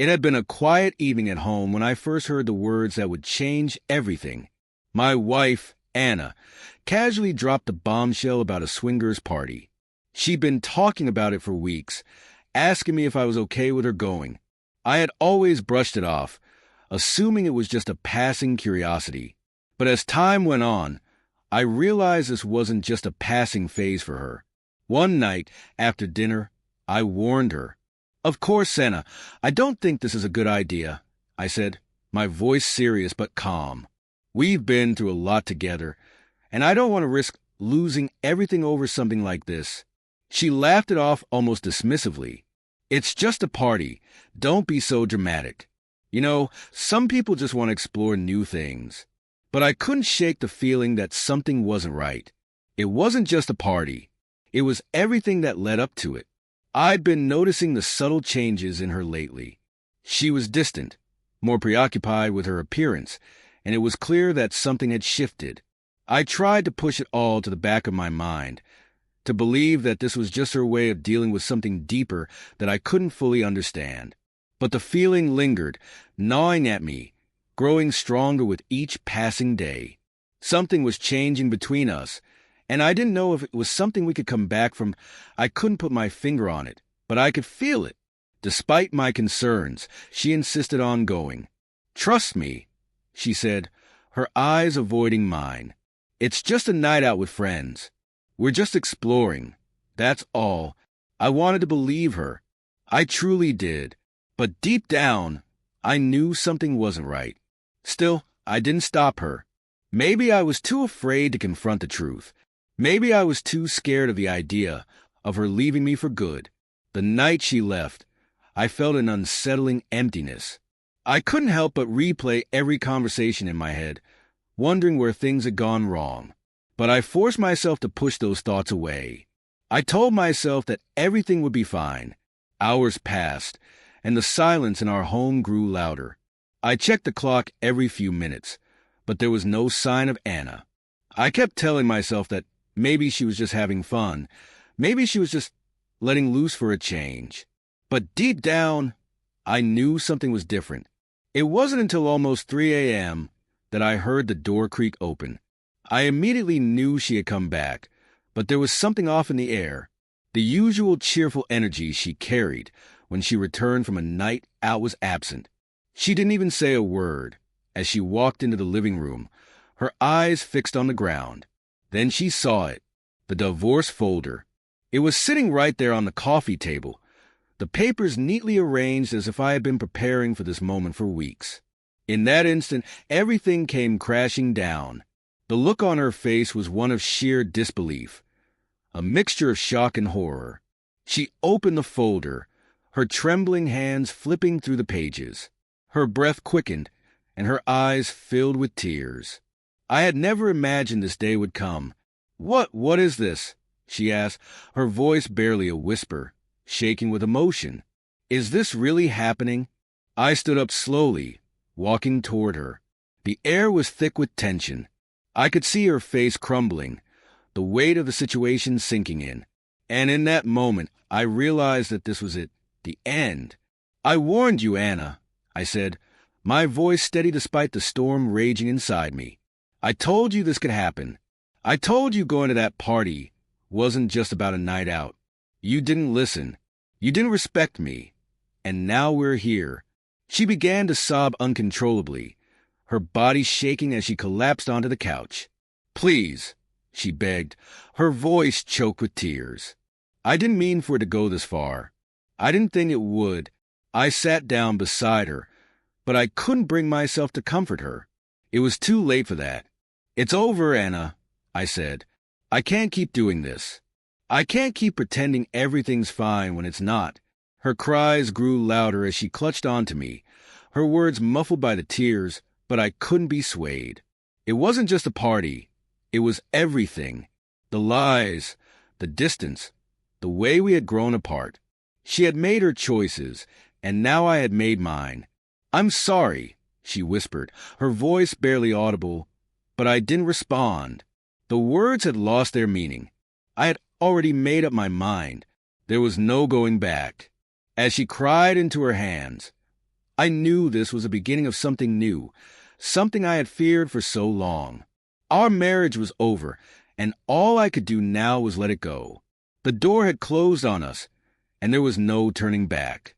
It had been a quiet evening at home when I first heard the words that would change everything. My wife, Anna, casually dropped a bombshell about a swingers party. She'd been talking about it for weeks, asking me if I was okay with her going. I had always brushed it off, assuming it was just a passing curiosity. But as time went on, I realized this wasn't just a passing phase for her. One night, after dinner, I warned her. "Of course, Anna, I don't think this is a good idea," I said, my voice serious but calm. "We've been through a lot together, and I don't want to risk losing everything over something like this." She laughed it off almost dismissively. "It's just a party. Don't be so dramatic. You know, some people just want to explore new things." But I couldn't shake the feeling that something wasn't right. It wasn't just a party. It was everything that led up to it. I'd been noticing the subtle changes in her lately. She was distant, more preoccupied with her appearance, and it was clear that something had shifted. I tried to push it all to the back of my mind, to believe that this was just her way of dealing with something deeper that I couldn't fully understand. But the feeling lingered, gnawing at me, growing stronger with each passing day. Something was changing between us, and I didn't know if it was something we could come back from. I couldn't put my finger on it, but I could feel it. Despite my concerns, she insisted on going. "Trust me," she said, her eyes avoiding mine. "It's just a night out with friends. We're just exploring. That's all." I wanted to believe her. I truly did. But deep down, I knew something wasn't right. Still, I didn't stop her. Maybe I was too afraid to confront the truth. Maybe I was too scared of the idea of her leaving me for good. The night she left, I felt an unsettling emptiness. I couldn't help but replay every conversation in my head, wondering where things had gone wrong. But I forced myself to push those thoughts away. I told myself that everything would be fine. Hours passed, and the silence in our home grew louder. I checked the clock every few minutes, but there was no sign of Anna. I kept telling myself that maybe she was just having fun. Maybe she was just letting loose for a change. But deep down, I knew something was different. It wasn't until almost 3 a.m. that I heard the door creak open. I immediately knew she had come back, but there was something off in the air. The usual cheerful energy she carried when she returned from a night out was absent. She didn't even say a word as she walked into the living room, her eyes fixed on the ground. Then she saw it, the divorce folder. It was sitting right there on the coffee table, the papers neatly arranged as if I had been preparing for this moment for weeks. In that instant, everything came crashing down. The look on her face was one of sheer disbelief, a mixture of shock and horror. She opened the folder, her trembling hands flipping through the pages. Her breath quickened, and her eyes filled with tears. I had never imagined this day would come. What is this?" she asked, her voice barely a whisper, shaking with emotion. "Is this really happening?" I stood up slowly, walking toward her. The air was thick with tension. I could see her face crumbling, the weight of the situation sinking in. And in that moment, I realized that this was it, the end. "I warned you, Anna," I said, my voice steady despite the storm raging inside me. "I told you this could happen. I told you going to that party wasn't just about a night out. You didn't listen. You didn't respect me. And now we're here." She began to sob uncontrollably, her body shaking as she collapsed onto the couch. "Please," she begged, her voice choked with tears. I didn't mean for it to go this far. I didn't think it would. I sat down beside her, but I couldn't bring myself to comfort her. It was too late for that. "It's over, Anna," I said. "I can't keep doing this. I can't keep pretending everything's fine when it's not." Her cries grew louder as she clutched onto me, her words muffled by the tears, but I couldn't be swayed. It wasn't just a party. It was everything. The lies, the distance, the way we had grown apart. She had made her choices, and now I had made mine. "I'm sorry," she whispered, her voice barely audible, but I didn't respond. The words had lost their meaning. I had already made up my mind. There was no going back. As she cried into her hands, I knew this was the beginning of something new, something I had feared for so long. Our marriage was over, and all I could do now was let it go. The door had closed on us, and there was no turning back.